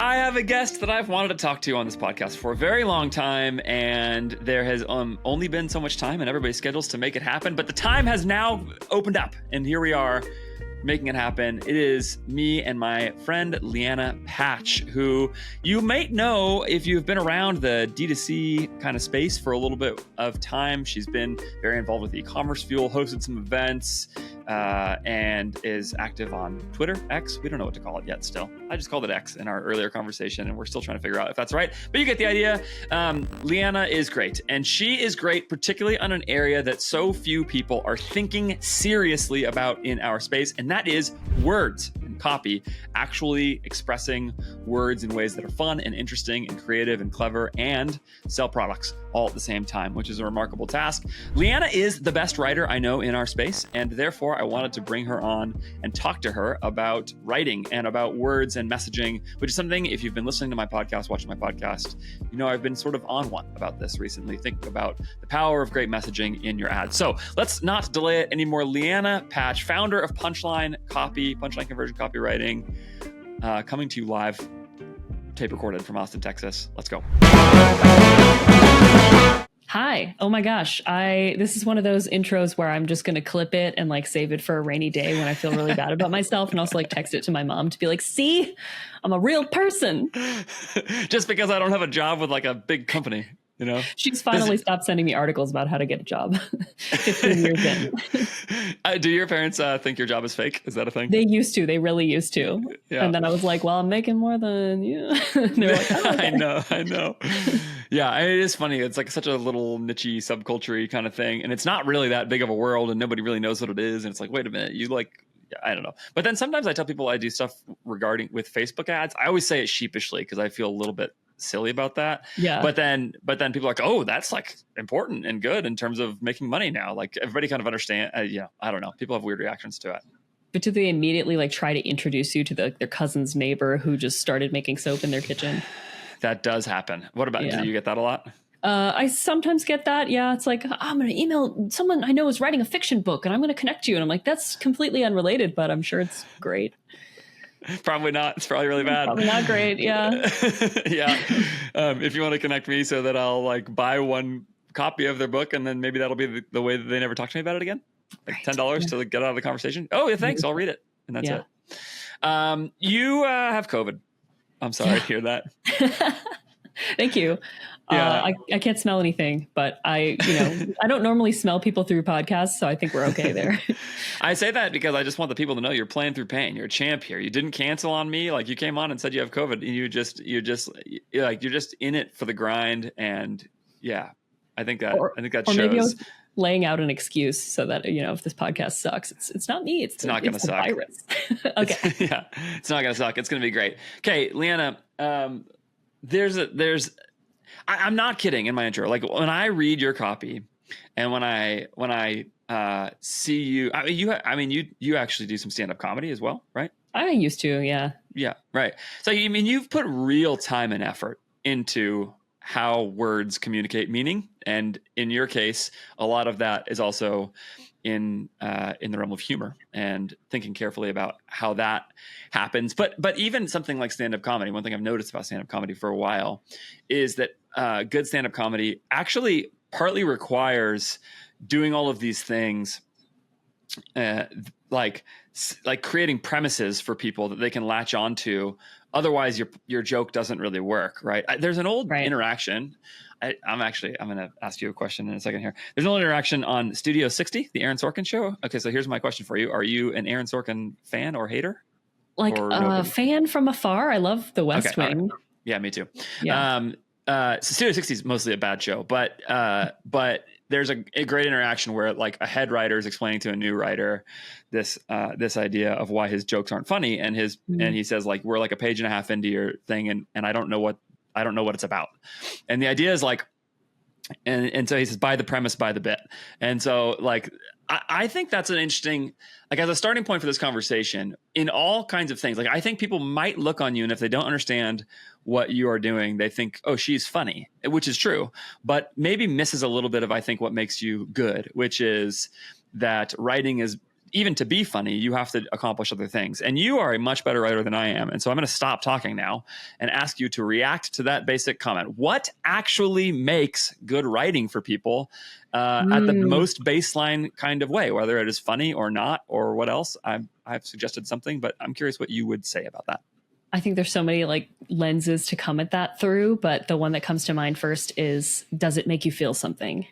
I have a guest that I've wanted to talk to on this podcast for a very long time, and there has only been so much time in everybody's schedules to make it happen, but the time has now opened up, and here we are making it happen. It is me and my friend Lianna Patch, who you might know if you've been around the D2C kind of space for a little bit of time. She's been very involved with E-commerce Fuel, hosted some events, and is active on Twitter, X. We don't know what to call it yet still. I just called it X in our earlier conversation, and we're still trying to figure out if that's right. But you get the idea. Lianna is great, and she is great particularly on an area that so few people are thinking seriously about in our space, and that is words and copy, actually expressing words in ways that are fun and interesting and creative and clever and sell products all at the same time, which is a remarkable task. Lianna is the best writer I know in our space, and therefore I wanted to bring her on and talk to her about writing and about words and messaging, which is something, if you've been listening to my podcast, watching my podcast, you know I've been sort of on one about this recently, thinking about the power of great messaging in your ads. So let's not delay it anymore. Lianna Patch, founder of Punchline Conversion Copywriting, coming to you live, tape recorded from Austin, Texas. Let's go. Hi. Oh my gosh. This is one of those intros where I'm just going to clip it and like save it for a rainy day when I feel really bad about myself, and also like text it to my mom to be like, see, I'm a real person. Just because I don't have a job with like a big company, you know? She's finally stopped sending me articles about how to get a job 15 years in. Do your parents think your job is fake? Is that a thing? They used to. They really used to. Yeah. And then I was like, well, I'm making more than you. They're like, oh, okay. I know. Yeah, it is funny. It's like such a little niche-y, subculture-y kind of thing. And it's not really that big of a world, and nobody really knows what it is. And it's like, wait a minute, you like, I don't know. But then sometimes I tell people I do stuff regarding with Facebook ads. I always say it sheepishly because I feel a little bit silly about that. Yeah. But then people are like, oh, that's like important and good in terms of making money now. Like everybody kind of understand. I don't know. People have weird reactions to it. But do they immediately like try to introduce you to their cousin's neighbor who just started making soap in their kitchen? That does happen. What about, do you get that a lot? I sometimes get that. Yeah. It's like, I'm going to email someone I know is writing a fiction book and I'm going to connect you. And I'm like, that's completely unrelated, but I'm sure it's great. Probably not. It's probably really bad. Probably not great. Yeah. Yeah. If you want to connect me so that I'll like buy one copy of their book, and then maybe that'll be the way that they never talk to me about it again. Like $10 to get out of the conversation. Oh yeah. Thanks. I'll read it. And that's it. You have COVID. I'm sorry to hear that. Thank you. Yeah. I can't smell anything, but I don't normally smell people through podcasts, so I think we're okay there. I say that because I just want the people to know you're playing through pain. You're a champ here. You didn't cancel on me. Like you came on and said you have COVID, and you're just in it for the grind. And yeah, I think that shows. Maybe I was laying out an excuse so that, if this podcast sucks, it's not me. It's not going to suck. Virus. Okay. Yeah, it's not going to suck. It's going to be great. Okay, Lianna, I'm not kidding in my intro. Like when I read your copy and when I see you, you actually do some stand-up comedy as well, right? I used to. Yeah. Yeah. Right. So, you've put real time and effort into how words communicate meaning. And in your case, a lot of that is also in the realm of humor and thinking carefully about how that happens. But even something like stand-up comedy, one thing I've noticed about stand-up comedy for a while is that good stand-up comedy actually partly requires doing all of these things, like creating premises for people that they can latch onto. Otherwise, your joke doesn't really work, right? There's an old interaction. I'm going to ask you a question in a second here. There's an old interaction on Studio 60, the Aaron Sorkin show. Okay, so here's my question for you. Are you an Aaron Sorkin fan or hater? Like a fan from afar. I love The West Wing. Right. Yeah, me too. Yeah. So Studio 60 is mostly a bad show, but there's a great interaction where like a head writer is explaining to a new writer this idea of why his jokes aren't funny, and and he says like, we're like a page and a half into your thing, and I don't know what it's about. And the idea is like, and so he says, buy the premise, buy the bit. And so like, I think that's an interesting, like as a starting point for this conversation in all kinds of things. Like I think people might look on you, and if they don't understand what you are doing, they think, oh, she's funny, which is true, but maybe misses a little bit of, I think, what makes you good, which is that writing is even to be funny, you have to accomplish other things. And you are a much better writer than I am. And so I'm going to stop talking now and ask you to react to that basic comment. What actually makes good writing for people at the most baseline kind of way, whether it is funny or not, or what else? I've suggested something, but I'm curious what you would say about that. I think there's so many like lenses to come at that through, but the one that comes to mind first is, does it make you feel something?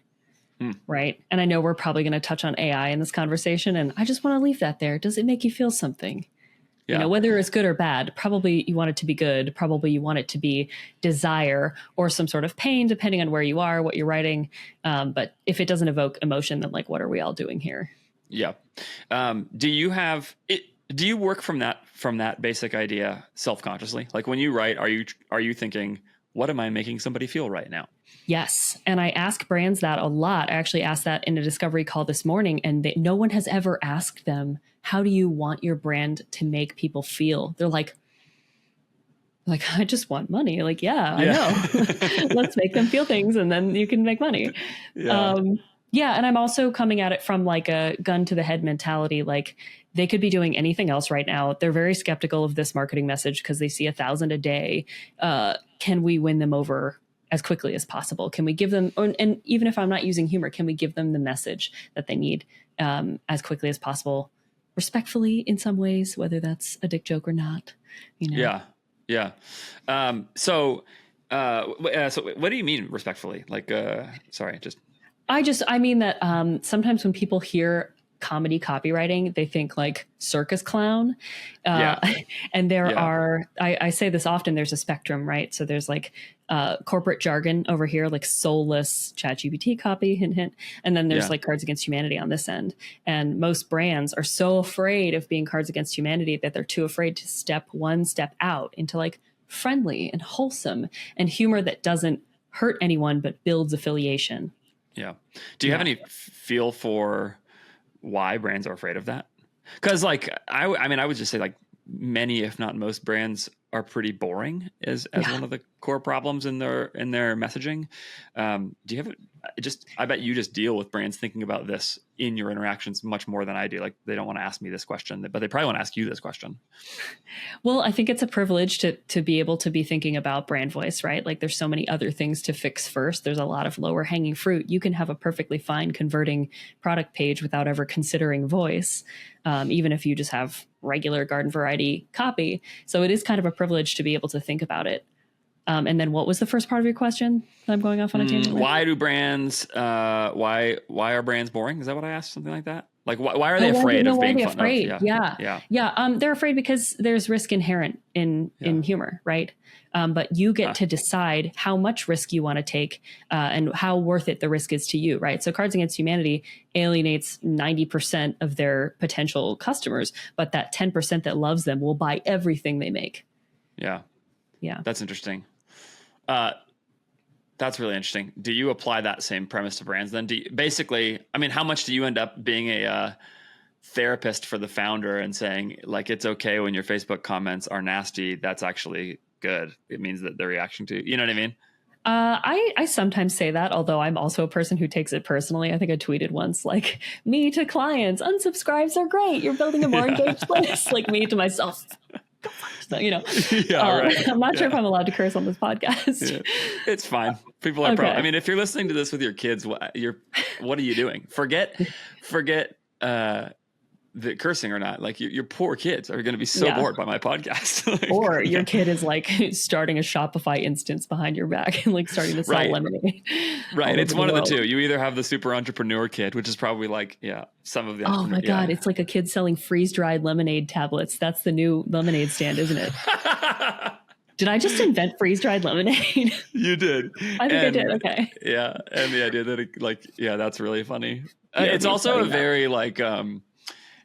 Right. And I know we're probably going to touch on AI in this conversation, and I just want to leave that there. Does it make you feel something? Yeah. You know, whether it's good or bad, probably you want it to be good. Probably you want it to be desire or some sort of pain, depending on where you are, what you're writing. But if it doesn't evoke emotion, then like, what are we all doing here? Yeah. Do you have it? Do you work from that basic idea self-consciously? Like when you write, are you thinking, what am I making somebody feel right now? Yes. And I ask brands that a lot. I actually asked that in a discovery call this morning, and no one has ever asked them, how do you want your brand to make people feel? They're like, I just want money. Like, yeah. I know. Let's make them feel things and then you can make money. Yeah. And I'm also coming at it from like a gun to the head mentality. Like they could be doing anything else right now. They're very skeptical of this marketing message because they see 1,000 a day. Can we win them over as quickly as possible? Can we give them, and even if I'm not using humor, can we give them the message that they need as quickly as possible, respectfully in some ways, whether that's a dick joke or not? You know? Yeah. So what do you mean respectfully? Like, sorry, I mean that sometimes when people hear comedy copywriting, they think like circus clown. And there are, I say this often, there's a spectrum, right? So there's like corporate jargon over here, like soulless ChatGPT copy, hint, hint. And then there's like Cards Against Humanity on this end. And most brands are so afraid of being Cards Against Humanity that they're too afraid to step out into like friendly and wholesome and humor that doesn't hurt anyone, but builds affiliation. Yeah. Do you have any feel for why brands are afraid of that? Because like, I mean, I would just say like many, if not most brands are pretty boring as one of the core problems in their messaging. Do you have I bet you just deal with brands thinking about this in your interactions much more than I do. Like they don't want to ask me this question, but they probably want to ask you this question. Well, I think it's a privilege to be able to be thinking about brand voice, right? Like there's so many other things to fix first. There's a lot of lower hanging fruit. You can have a perfectly fine converting product page without ever considering voice, even if you just have regular garden variety copy. So it is kind of a privilege to be able to think about it. And then what was the first part of your question? I'm going off on a tangent. Why do brands, why are brands boring? Is that what I asked? Something like that? Like, why are they afraid of being fun? They're afraid because there's risk inherent in humor, right? But you get to decide how much risk you want to take and how worth it the risk is to you, right? So Cards Against Humanity alienates 90% of their potential customers, but that 10% that loves them will buy everything they make. Yeah. That's interesting. That's really interesting. Do you apply that same premise to brands then? Basically, I mean, how much do you end up being a therapist for the founder and saying like, it's okay when your Facebook comments are nasty. That's actually good. It means that they're reacting to, you know what I mean? I sometimes say that, although I'm also a person who takes it personally. I think I tweeted once, like, me to clients, unsubscribes are great. You're building a more engaged list. Like me to myself. You know, I'm not sure if I'm allowed to curse on this podcast. Yeah. It's fine. People are I mean, if you're listening to this with your kids, what are you doing? Forget the cursing or not. Like your poor kids are going to be so bored by my podcast. Like, or your kid is like starting a Shopify instance behind your back and like starting to sell lemonade. Right. It's one of the two. You either have the super entrepreneur kid, which is probably like, some of the. Oh my God. It's like a kid selling freeze dried lemonade tablets. That's the new lemonade stand, isn't it? Did I just invent freeze dried lemonade? You did. I think I did. Okay. Yeah. And the idea that that's really funny. It's also a very like,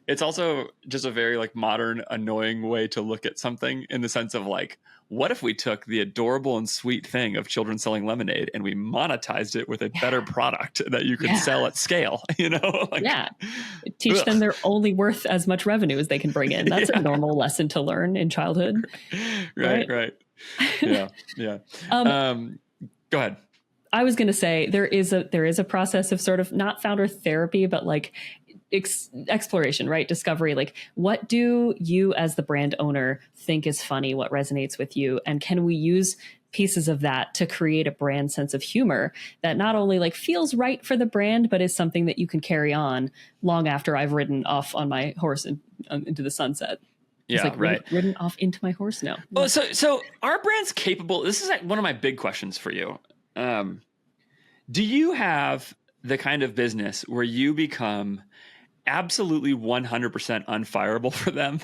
it's also just a very like modern, annoying way to look at something in the sense of like, what if we took the adorable and sweet thing of children selling lemonade and we monetized it with a better product that you could sell at scale, you know? Like, teach them they're only worth as much revenue as they can bring in. That's a normal lesson to learn in childhood. Right. Yeah. Go ahead. I was going to say there is a process of sort of not founder therapy, but like exploration, right? Discovery. Like, what do you as the brand owner think is funny? What resonates with you? And can we use pieces of that to create a brand sense of humor that not only like feels right for the brand, but is something that you can carry on long after I've ridden off on my horse into the sunset. Yeah, it's like right. Ridden off into my horse now. Well, so are brands capable? This is like one of my big questions for you. Do you have the kind of business where you become absolutely 100% unfireable for them?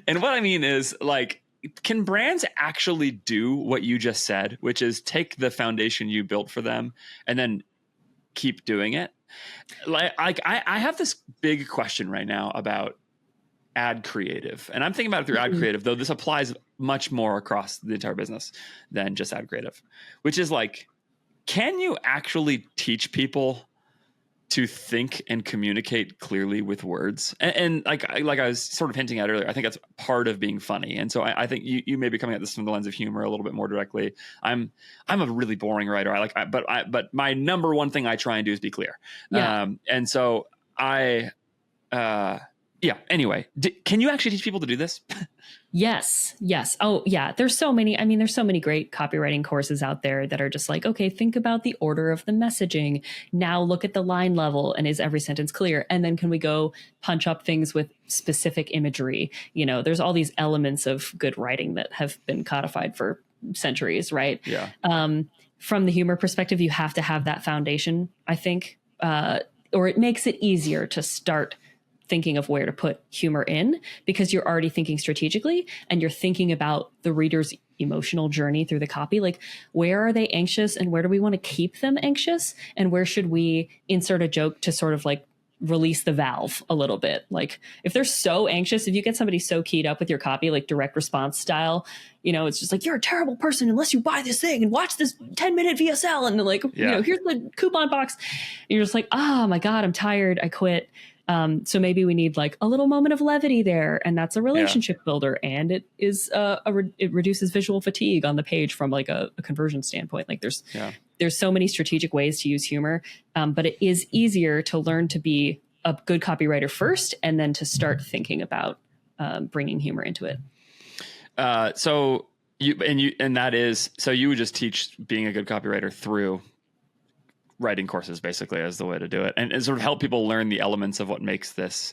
And what I mean is, like, can brands actually do what you just said, which is take the foundation you built for them and then keep doing it? Like I have this big question right now about ad creative, and I'm thinking about it through ad creative, though this applies much more across the entire business than just ad creative, which is like, can you actually teach people to think and communicate clearly with words? And like I was sort of hinting at earlier, I think that's part of being funny. And so I think you may be coming at this from the lens of humor a little bit more directly. I'm a really boring writer. But my number one thing I try and do is be clear. Yeah. And so anyway, can you actually teach people to do this? Yes. Oh, yeah. There's so many great copywriting courses out there that are just like, okay, think about the order of the messaging. Now look at the line level, and is every sentence clear? And then can we go punch up things with specific imagery? You know, there's all these elements of good writing that have been codified for centuries, right? Yeah. From the humor perspective, you have to have that foundation, I think, or it makes it easier to start thinking of where to put humor in, because you're already thinking strategically and you're thinking about the reader's emotional journey through the copy. Like, where are they anxious and where do we want to keep them anxious? And where should we insert a joke to sort of like release the valve a little bit? Like, if they're so anxious, if you get somebody so keyed up with your copy, like direct response style, you know, it's just like, you're a terrible person unless you buy this thing and watch this 10-minute VSL. And then like, you know, here's the coupon box. And you're just like, oh my God, I'm tired. I quit. So maybe we need like a little moment of levity there, and that's a relationship builder, and it is it reduces visual fatigue on the page from like a conversion standpoint. Like there's so many strategic ways to use humor, but it is easier to learn to be a good copywriter first, and then to start thinking about bringing humor into it. So you would just teach being a good copywriter through writing courses, basically, as the way to do it, and sort of help people learn the elements of what makes this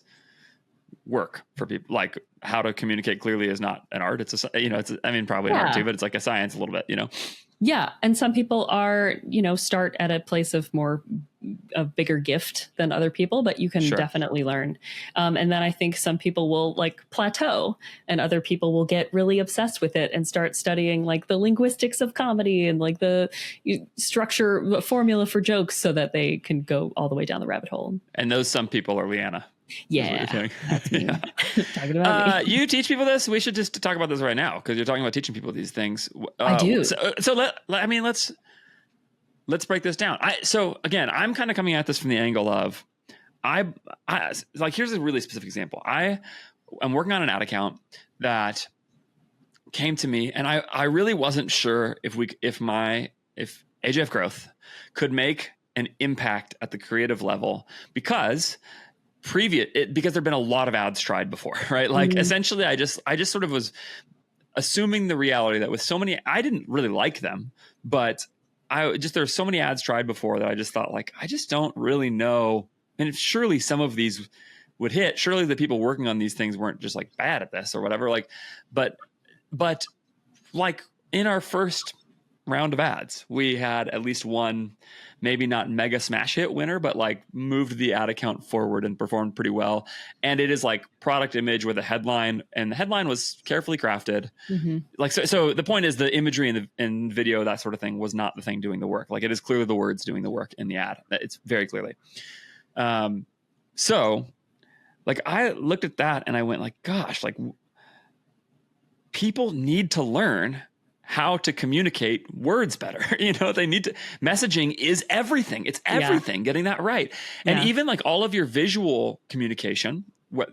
work for people. Like, how to communicate clearly is not an art. It's probably an art too, but it's like a science a little bit, you know? Yeah. And some people are, you know, start at a place of a bigger gift than other people, but you can definitely learn. And then I think some people will like plateau, and other people will get really obsessed with it and start studying like the linguistics of comedy and like the structure formula for jokes so that they can go all the way down the rabbit hole. And those some people are Lianna. Yeah, that's me. Talking about me. You teach people this. We should just talk about this right now, because you're talking about teaching people these things. I do. So let's break this down. So again, I'm kind of coming at this from the angle of like, here's a really specific example. I'm working on an ad account that came to me, and I really wasn't sure if AJF Growth could make an impact at the creative level, because there'd been a lot of ads tried before, right? Like essentially I just sort of assuming the reality that with so many, I didn't really like them, but there's so many ads tried before that I just thought, like, I just don't really know. And surely some of these would hit. Surely the people working on these things weren't just like bad at this or whatever. Like, but like in our first round of ads, we had at least one, maybe not mega smash hit winner, but like moved the ad account forward and performed pretty well. And it is like product image with a headline, and the headline was carefully crafted. Mm-hmm. Like, so the point is the imagery and video, that sort of thing, was not the thing doing the work. Like, it is clearly the words doing the work in the ad. It's very clearly. So like, I looked at that and I went like, gosh, like, people need to learn how to communicate words better. You know, they need to, messaging is everything. It's everything, getting that right. And even like all of your visual communication, what,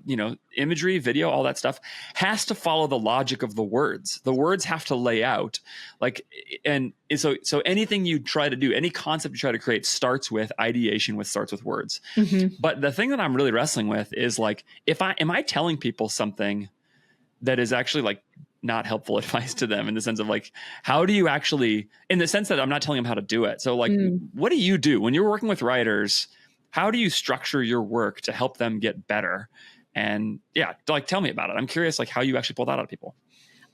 imagery, video, all that stuff has to follow the logic of the words. The words have to lay out so anything you try to do, any concept you try to create starts with ideation, starts with words. Mm-hmm. But the thing that I'm really wrestling with is like, am I telling people something that is actually like not helpful advice to them, in the sense of like, how do you actually, in the sense that I'm not telling them how to do it. So like, what do you do when you're working with writers? How do you structure your work to help them get better? And like, tell me about it. I'm curious, like how you actually pull that out of people.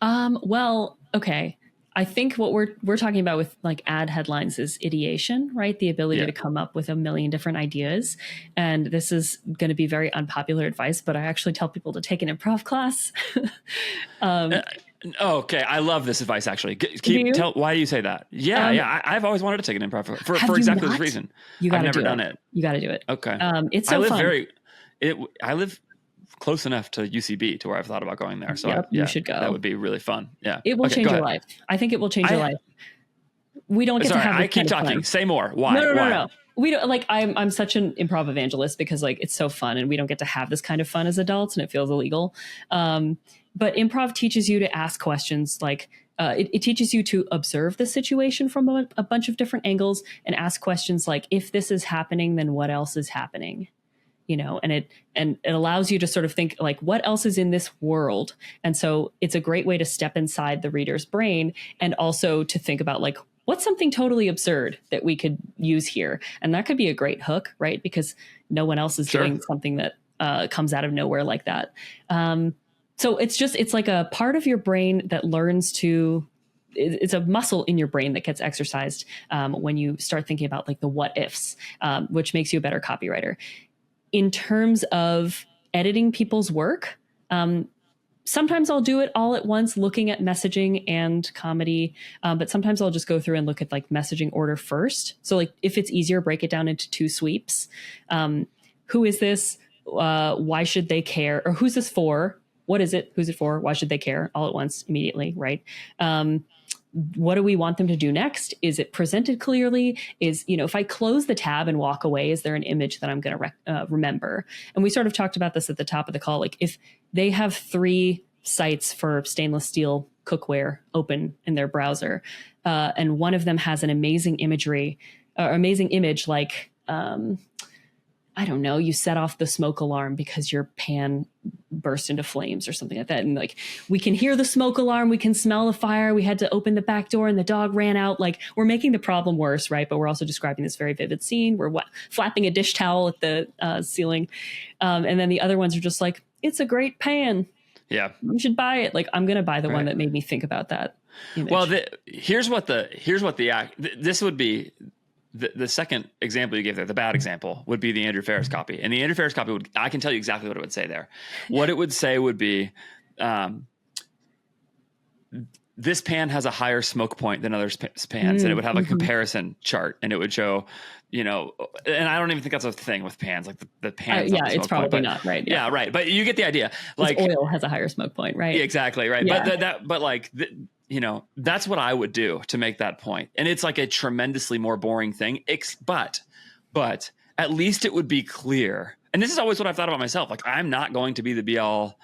Well, okay. I think what we're talking about with like ad headlines is ideation, right? The ability to come up with a million different ideas. And this is going to be very unpopular advice, but I actually tell people to take an improv class. Okay, I love this advice. Actually, why do you say that? I've always wanted to take an improv for exactly this reason. I've never done it. You got to do it. Okay, it's so fun. I live close enough to UCB to where I've thought about going there. So you should go. That would be really fun. Yeah, it will change your life. I think it will change your life. We don't get to have. I keep talking. Say more. Why? No. We don't like. I'm such an improv evangelist because like it's so fun, and we don't get to have this kind of fun as adults, and it feels illegal. But improv teaches you to ask questions. Like it teaches you to observe the situation from a bunch of different angles and ask questions like, if this is happening, then what else is happening? And it allows you to sort of think like, what else is in this world? And so it's a great way to step inside the reader's brain, and also to think about like, what's something totally absurd that we could use here? And that could be a great hook, right? Because no one else is doing something that comes out of nowhere like that. So it's like a part of your brain that learns to, it's a muscle in your brain that gets exercised when you start thinking about like the what ifs, which makes you a better copywriter. In terms of editing people's work, sometimes I'll do it all at once, looking at messaging and comedy. But sometimes I'll just go through and look at like messaging order first. So like if it's easier, break it down into 2 sweeps. Who is this? Why should they care? Or who's this for? What is it? Who's it for? Why should they care? All at once, immediately, right? What do we want them to do next? Is it presented clearly? If I close the tab and walk away, is there an image that I'm going to remember? And we sort of talked about this at the top of the call. Like if they have 3 sites for stainless steel cookware open in their browser, and one of them has an amazing image, like, I don't know, you set off the smoke alarm because your pan burst into flames or something like that. And like, we can hear the smoke alarm, we can smell the fire, we had to open the back door and the dog ran out. Like, we're making the problem worse, right? But we're also describing this very vivid scene. We're flapping a dish towel at the ceiling. And then the other ones are just like, it's a great pan. Yeah. You should buy it. Like, I'm going to buy the one that made me think about that image. Well, this would be, the second example you gave there, the bad example, would be the Andrew Ferris copy. And the Andrew Ferris copy I can tell you exactly what it would say there. What it would say would be, this pan has a higher smoke point than other pans. And it would have a comparison chart, and it would show, and I don't even think that's a thing with pans, like the pans. It's probably not, right? Yeah, right. But you get the idea. Like oil has a higher smoke point, right? Yeah, exactly, right. Yeah. That's what I would do to make that point. And it's like a tremendously more boring thing. But at least it would be clear. And this is always what I've thought about myself. Like, I'm not going to be the be all.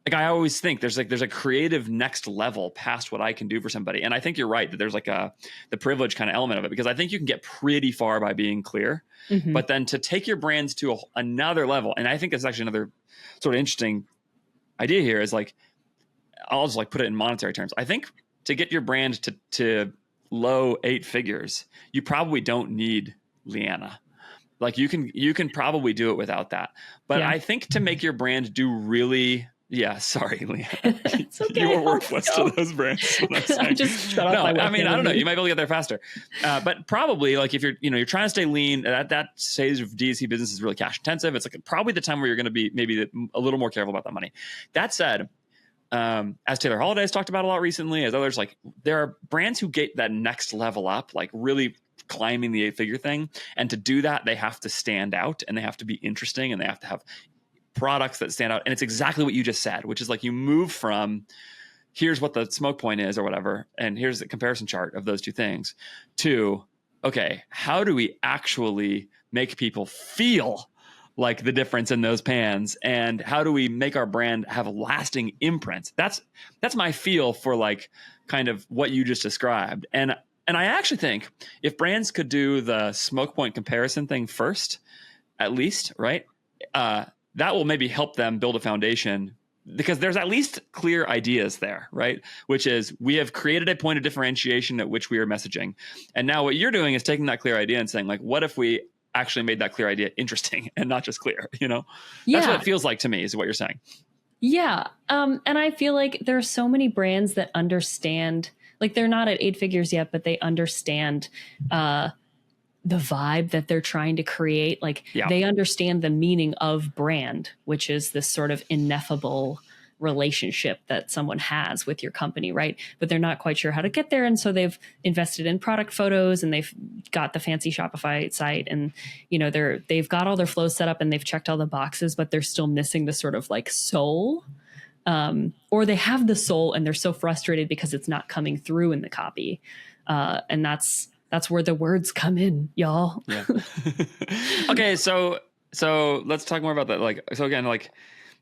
Like, I always think there's a creative next level past what I can do for somebody. And I think you're right that there's like the privilege kind of element of it, because I think you can get pretty far by being clear, but then to take your brands to another level. And I think that's actually another sort of interesting idea here is like, I'll just like put it in monetary terms. I think to get your brand to low 8 figures, you probably don't need Lianna. Like you can probably do it without that. But I think to make your brand do really, sorry, Lianna. It's okay. You were worthless to those brands. I just shut off my I mean, I don't know. You might be able to get there faster. But probably like if you're trying to stay lean, that stage of D2C business is really cash intensive. It's like probably the time where you're going to be maybe a little more careful about that money. That said, as Taylor Holiday's talked about a lot recently, as others, like there are brands who get that next level up, like really climbing the 8-figure thing. And to do that, they have to stand out, and they have to be interesting, and they have to have products that stand out. And it's exactly what you just said, which is like you move from here's what the smoke point is or whatever, and here's the comparison chart of those 2 things, to, okay, how do we actually make people feel like the difference in those pans, and how do we make our brand have a lasting imprint? That's my feel for like kind of what you just described. And I actually think if brands could do the smoke point comparison thing first, at least, right? That will maybe help them build a foundation, because there's at least clear ideas there, right? Which is, we have created a point of differentiation at which we are messaging. And now what you're doing is taking that clear idea and saying, like, what if we actually made that clear idea interesting and not just clear, you know? Yeah. That's what it feels like to me, is what you're saying. Yeah. And I feel like there are so many brands that understand, like, they're not at 8 figures yet, but they understand the vibe that they're trying to create. Like, they understand the meaning of brand, which is this sort of ineffable relationship that someone has with your company, right? But they're not quite sure how to get there. And so they've invested in product photos, and they've got the fancy Shopify site, and, you know, they've got all their flows set up and they've checked all the boxes, but they're still missing the sort of like soul. Or they have the soul and they're so frustrated because it's not coming through in the copy. And that's where the words come in, y'all. Yeah. Okay. So let's talk more about that. Like, so again, like,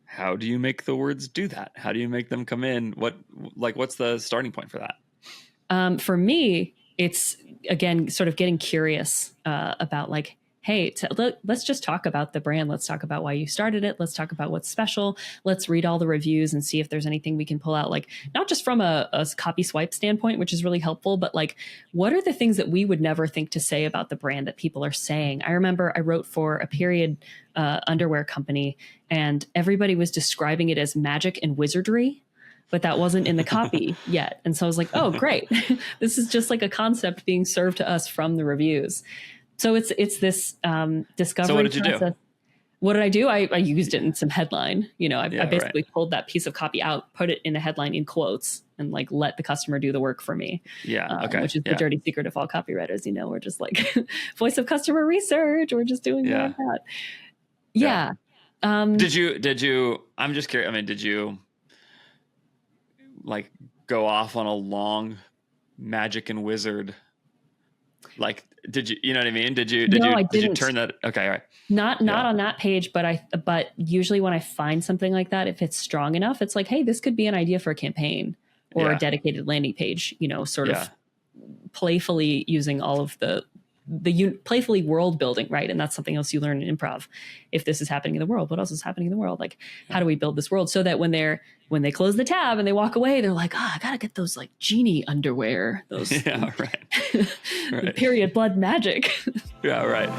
how do you make the words do that? How do you make them come in? What's the starting point for that? For me, it's, again, sort of getting curious about, like, hey, let's just talk about the brand. Let's talk about why you started it. Let's talk about what's special. Let's read all the reviews and see if there's anything we can pull out, like, not just from a copy swipe standpoint, which is really helpful, but like, what are the things that we would never think to say about the brand that people are saying? I remember I wrote for a period underwear company, and everybody was describing it as magic and wizardry, but that wasn't in the copy yet. And so I was like, oh, great. This is just like a concept being served to us from the reviews. So it's this discovery. So what did you process. do? What did I do? I used it in some headline. You know, I basically right. pulled that piece of copy out, put it in a headline in quotes, and like let the customer do the work for me. Yeah. Okay. Which is the dirty secret of all copywriters. You know, we're just like voice of customer research. We're just doing more of that. Yeah. Did you? I'm just curious. I mean, did you like go off on a long magic and wizard? Like, did you know what I mean? Did you turn that? Okay. All right. Not on that page, but usually when I find something like that, if it's strong enough, it's like, hey, this could be an idea for a campaign or a dedicated landing page, you know, sort of playfully using all of the playfully world building, right? And that's something else you learn in improv. If this is happening in the world, what else is happening in the world? Like, how do we build this world so that when they close the tab and they walk away, they're like, I gotta get those like genie underwear, those right. period blood magic. Yeah, right.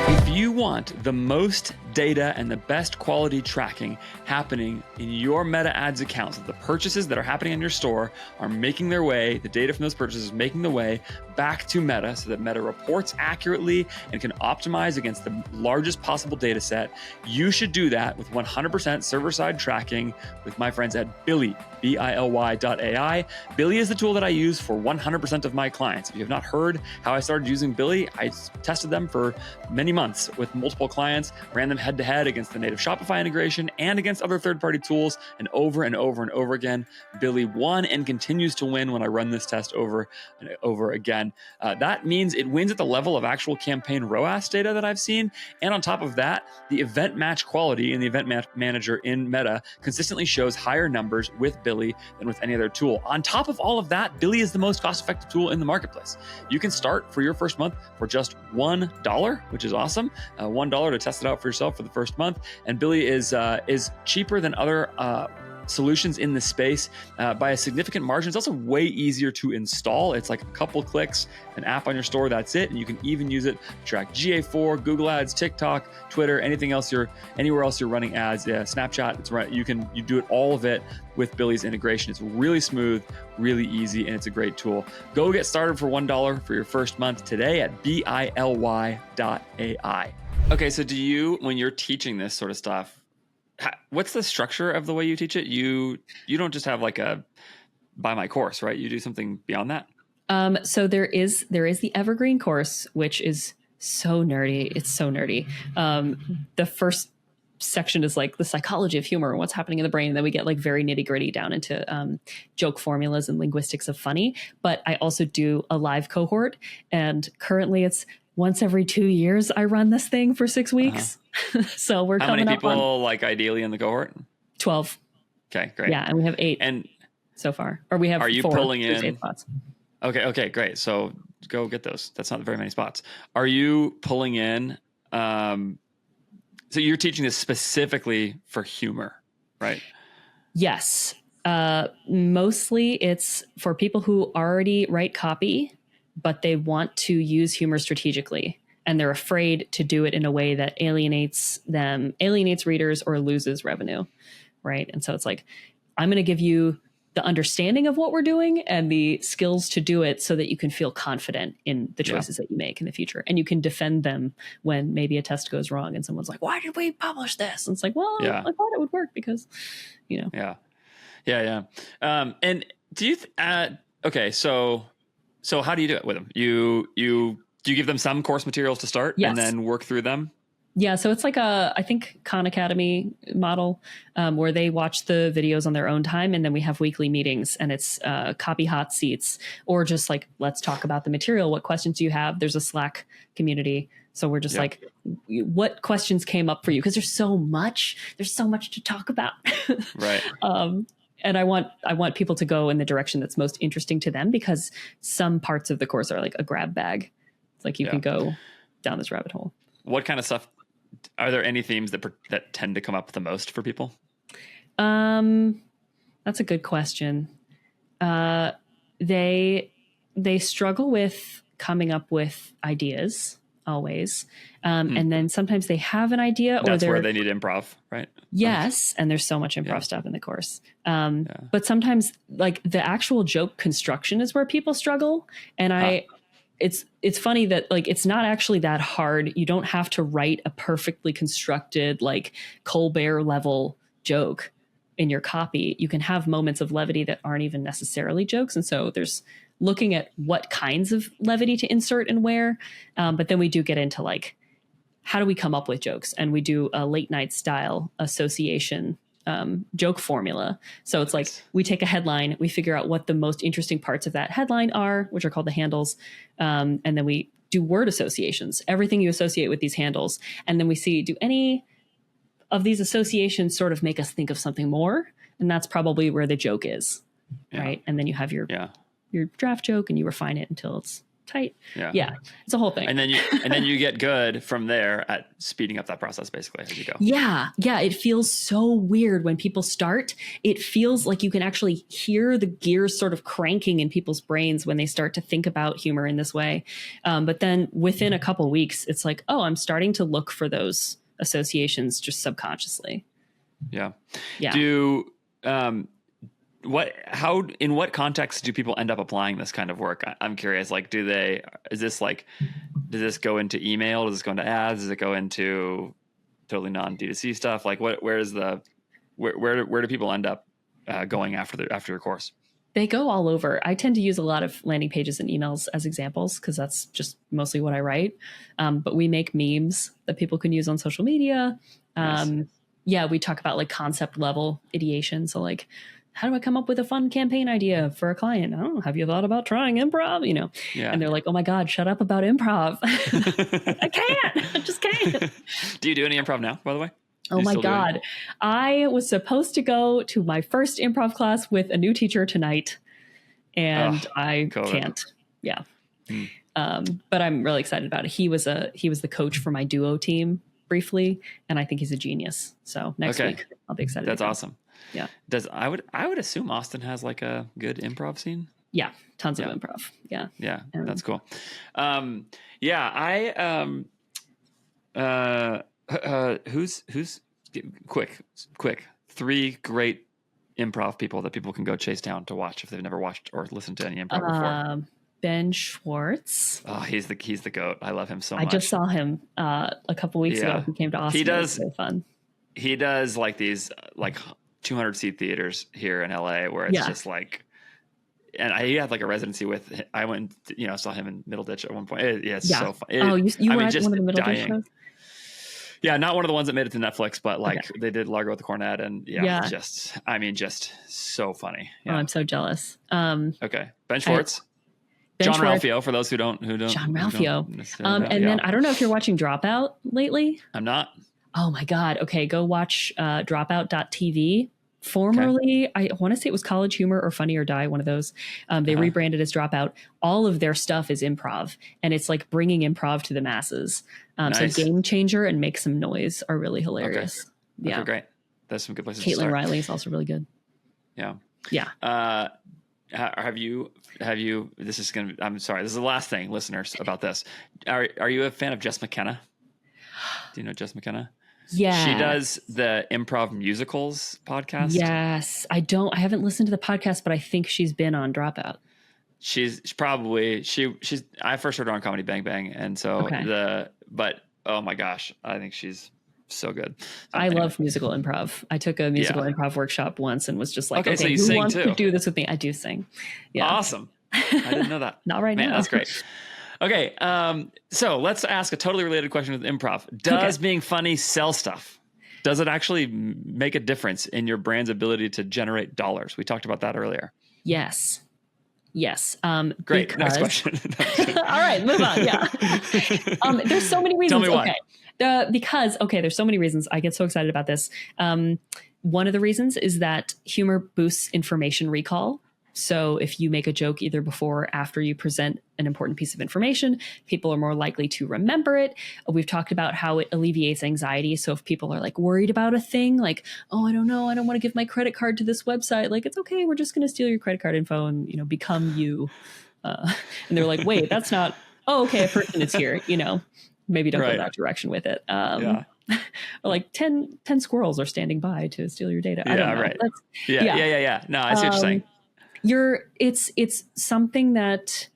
If you want the most data and the best quality tracking happening in your Meta Ads accounts, that the purchases that are happening in your store are making their way, the data from those purchases making the way back to Meta, so that Meta reports accurately and can optimize against the largest possible data set, you should do that with 100% server-side tracking with my friends at BILY, BILY.ai. BILY is the tool that I use for 100% of my clients. If you have not heard how I started using BILY, I tested them for many months with multiple clients, ran them head-to-head against the native Shopify integration and against other third-party tools, and over and over and over again, BILY won and continues to win when I run this test over and over again. That means it wins at the level of actual campaign ROAS data that I've seen, and on top of that, the event match quality in the event manager in Meta consistently shows higher numbers with BILY than with any other tool. On top of all of that, BILY is the most cost-effective tool in the marketplace. You can start for your first month for just $1, which is awesome. $1 to test it out for yourself for the first month. And BILY is cheaper than other solutions in this space by a significant margin. It's also way easier to install. It's like a couple clicks, an app on your store, that's it. And you can even use it to track GA4, Google Ads, TikTok, Twitter, anywhere else you're running ads, Snapchat. It's right. You do it, all of it with BILY's integration. It's really smooth, really easy, and it's a great tool. Go get started for $1 for your first month today at BILY.ai. Okay, so do you, when you're teaching this sort of stuff, what's the structure of the way you teach it? You don't just have like a buy my course, right? You do something beyond that? So there is the evergreen course, which is so nerdy. It's so nerdy. The first section is like the psychology of humor and what's happening in the brain. And then we get like very nitty gritty down into joke formulas and linguistics of funny. But I also do a live cohort, and currently it's once every 2 years, I run this thing for 6 weeks. So we're How coming many up on people like ideally in the cohort? 12. Okay, great. Yeah, and we have 8 And so far. Or we have are you 4 pulling in Tuesday spots. Okay, great. So go get those. That's not very many spots. Are you pulling in so you're teaching this specifically for humor, right? Yes. Mostly it's for people who already write copy, but they want to use humor strategically. And they're afraid to do it in a way that alienates readers, or loses revenue. Right. And so it's like, I'm going to give you the understanding of what we're doing and the skills to do it so that you can feel confident in the choices that you make in the future. And you can defend them when maybe a test goes wrong and someone's like, why did we publish this? And it's like, well, I thought it would work because, Yeah. And do you, okay. So how do you do it with them? Do you give them some course materials to start and then work through them? Yeah, so it's like I think Khan Academy model where they watch the videos on their own time, and then we have weekly meetings, and it's copy hot seats, or just like, let's talk about the material. What questions do you have? There's a Slack community. So we're just like, what questions came up for you? Because there's so much to talk about. Right. And I want people to go in the direction that's most interesting to them, because some parts of the course are like a grab bag. It's like you can go down this rabbit hole. What kind of stuff? Are there any themes that tend to come up the most for people? That's a good question. They struggle with coming up with ideas always. And then sometimes they have an idea, that's where they need improv, right? Yes. And there's so much improv stuff in the course. But sometimes like the actual joke construction is where people struggle. And it's funny that like, it's not actually that hard. You don't have to write a perfectly constructed, like Colbert level joke in your copy. You can have moments of levity that aren't even necessarily jokes. And so there's looking at what kinds of levity to insert and where. But then we do get into like, how do we come up with jokes? And we do a late night style association joke formula. So it's like we take a headline, we figure out what the most interesting parts of that headline are, which are called the handles. And then we do word associations, everything you associate with these handles. And then we see, do any of these associations sort of make us think of something more? And that's probably where the joke is. Right. And then you have your draft joke and you refine it until it's tight. Yeah. It's a whole thing. And then you get good from there at speeding up that process basically as you go. Yeah. It feels so weird when people start. It feels like you can actually hear the gears sort of cranking in people's brains when they start to think about humor in this way. But then within a couple of weeks, it's like, oh, I'm starting to look for those associations just subconsciously. Yeah. In what context do people end up applying this kind of work? I'm curious, like, does this go into email? Does this go into ads? Does it go into totally non D2C stuff? Like where do people end up going after your course? They go all over. I tend to use a lot of landing pages and emails as examples because that's just mostly what I write. But we make memes that people can use on social media. Nice. Yeah, we talk about like concept level ideation. So like, how do I come up with a fun campaign idea for a client? Oh, have you thought about trying improv? And they're like, oh my God, shut up about improv. I just can't. Do you do any improv now, by the way? Oh my God. I was supposed to go to my first improv class with a new teacher tonight and I can't. Yeah. But I'm really excited about it. He was the coach for my duo team briefly. And I think he's a genius. So next week I'll be excited. That's awesome. Yeah. I would assume Austin has like a good improv scene. Yeah. Tons of improv. Yeah. Yeah. That's cool. Who's quick 3 great improv people that people can go chase down to watch if they've never watched or listened to any improv before? Ben Schwartz. Oh, he's the goat. I love him so much. I just saw him a couple weeks ago. He came to Austin. He does. It was so fun. He does like these like 200 seat theaters here in LA where it's just like, and he had like a residency with, I went, saw him in Middle Ditch at one point. It's so fun. You were at one of the Middle Ditch shows? Yeah, not one of the ones that made it to Netflix, but like they did Largo with the Cornet and just so funny. Yeah. Oh, I'm so jealous. Okay. Ben Schwartz. John Ralphio, for those who don't John Ralphio. And then I don't know if you're watching Dropout lately. I'm not. Oh my God. Okay. Go watch dropout.tv. Formerly, I want to say it was College Humor or Funny or Die, one of those. They rebranded as Dropout. All of their stuff is improv, and it's like bringing improv to the masses. Nice. So Game Changer and Make Some Noise are really hilarious. Okay. Yeah. Okay, great. That's some good places to Caitlin start. Riley is also really good. Yeah. Yeah. Have you, this is the last thing, listeners, about this. Are you a fan of Jess McKenna? Do you know Jess McKenna? Yeah. She does the Improv Musicals podcast. Yes. I haven't listened to the podcast, but I think she's been on Dropout. She's I first heard her on Comedy Bang Bang. And so but oh my gosh, I think she's so good. I love musical improv. I took a musical improv workshop once and was just like, okay, so you who sing wants too? to do this with me? I do sing. Yeah. Awesome. I didn't know that. Not right now. That's great. Okay, so let's ask a totally related question with improv. Does being funny sell stuff? Does it actually make a difference in your brand's ability to generate dollars? We talked about that earlier. Yes. Great. Next question. All right, move on. Yeah. There's so many reasons. Tell me why. There's so many reasons. I get so excited about this. One of the reasons is that humor boosts information recall. So if you make a joke either before or after you present an important piece of information, people are more likely to remember it. We've talked about how it alleviates anxiety. So if people are like worried about a thing, like, oh, I don't know, I don't want to give my credit card to this website. Like, it's okay. We're just going to steal your credit card info and, become you. And they're like, wait, that's not, oh, okay. A person is here, maybe don't go that direction with it. Or like 10 squirrels are standing by to steal your data. I don't know. Right. Yeah. No, I see what you're saying. It's something that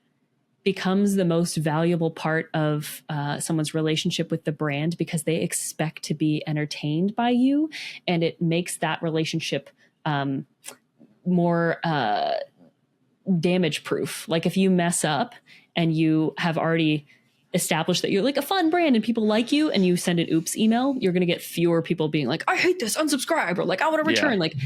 becomes the most valuable part of someone's relationship with the brand because they expect to be entertained by you, and it makes that relationship more damage proof. Like if you mess up and you have already established that you're like a fun brand and people like you, and you send an oops email, you're going to get fewer people being like, I hate this, unsubscribe, or like, I want to return. Like,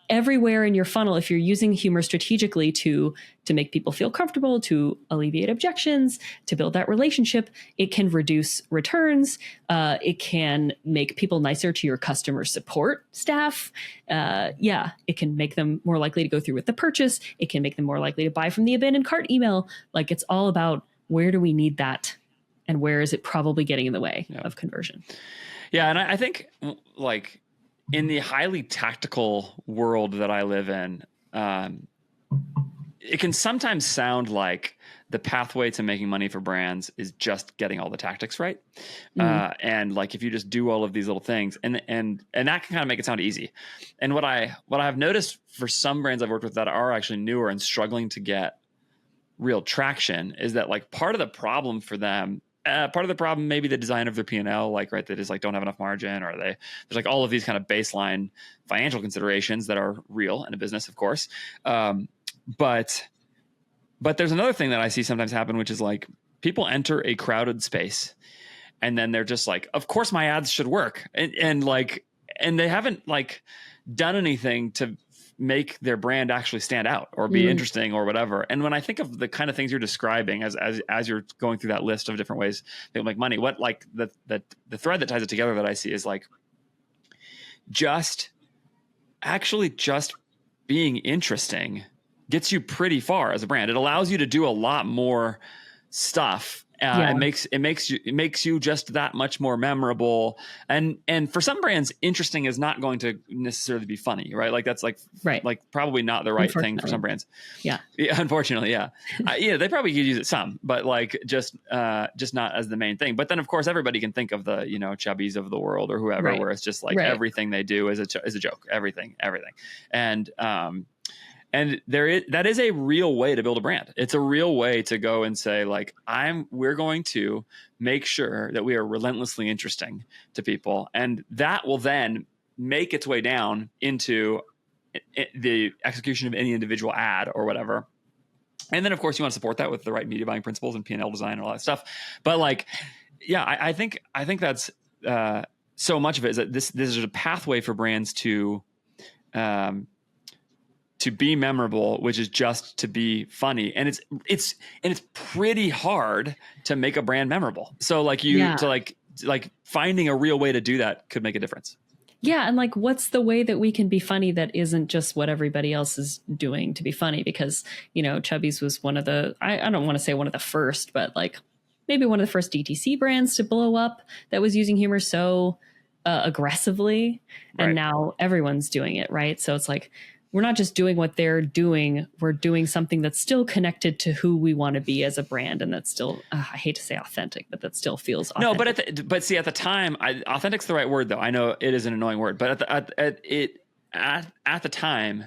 everywhere in your funnel, if you're using humor strategically to make people feel comfortable, to alleviate objections, to build that relationship, it can reduce returns. It can make people nicer to your customer support staff. It can make them more likely to go through with the purchase. It can make them more likely to buy from the abandoned cart email. Like, it's all about where do we need that and where is it probably getting in the way of conversion? Yeah. And I think like, in the highly tactical world that I live in, it can sometimes sound like the pathway to making money for brands is just getting all the tactics right. And like, if you just do all of these little things and that can kind of make it sound easy. And what I've noticed for some brands I've worked with that are actually newer and struggling to get real traction is that like part of the problem for them, maybe the design of their P&L, like, right, they just like don't have enough margin, or there's like all of these kind of baseline financial considerations that are real in a business, of course. But there's another thing that I see sometimes happen, which is like people enter a crowded space and then they're just like, of course my ads should work. And they haven't like done anything to make their brand actually stand out or be interesting or whatever. And when I think of the kind of things you're describing as you're going through that list of different ways people make money, what like the thread that ties it together that I see is like just being interesting gets you pretty far as a brand. It allows you to do a lot more stuff. It makes you just that much more memorable. And for some brands, interesting is not going to necessarily be funny, right? Like that's like probably not the right thing for some brands. Yeah, unfortunately, yeah. They probably could use it some, but like just not as the main thing. But then of course everybody can think of the Chubbies of the world or whoever, where it's just like everything they do is a joke, everything, and that is a real way to build a brand. It's a real way to go and say like, we're going to make sure that we are relentlessly interesting to people. And that will then make its way down into the execution of any individual ad or whatever. And then of course you want to support that with the right media buying principles and P&L design and all that stuff. But like, yeah, I think that's so much of it is that this is a pathway for brands to to be memorable, which is just to be funny. And it's pretty hard to make a brand memorable. So like like finding a real way to do that could make a difference. Yeah. And like, what's the way that we can be funny that isn't just what everybody else is doing to be funny? Because, Chubby's was one of the, I don't want to say one of the first, but like maybe one of the first DTC brands to blow up that was using humor so aggressively. And Right. now everyone's doing it. Right. So it's like, we're not just doing what they're doing. We're doing something that's still connected to who we want to be as a brand. And that's still, I hate to say authentic, but that still feels authentic. No, but see, at the time, authentic's the right word, though. I know it is an annoying word, but at the time,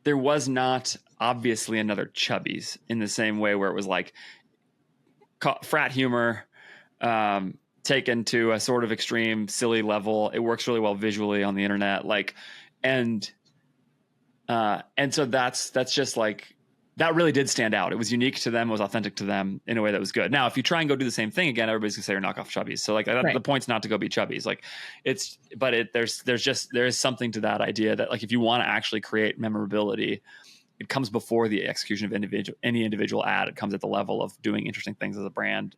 there was not obviously another Chubby's in the same way where it was like frat humor, taken to a sort of extreme, silly level. It works really well visually on the internet, and so that's just like, that really did stand out. It was unique to them. It was authentic to them in a way that was good. Now, if you try and go do the same thing again, everybody's gonna say you're knockoff Chubby's. So like the point's not to go be Chubby's. Like there is something to that idea that like, if you want to actually create memorability, it comes before the execution of any individual ad. It comes at the level of doing interesting things as a brand,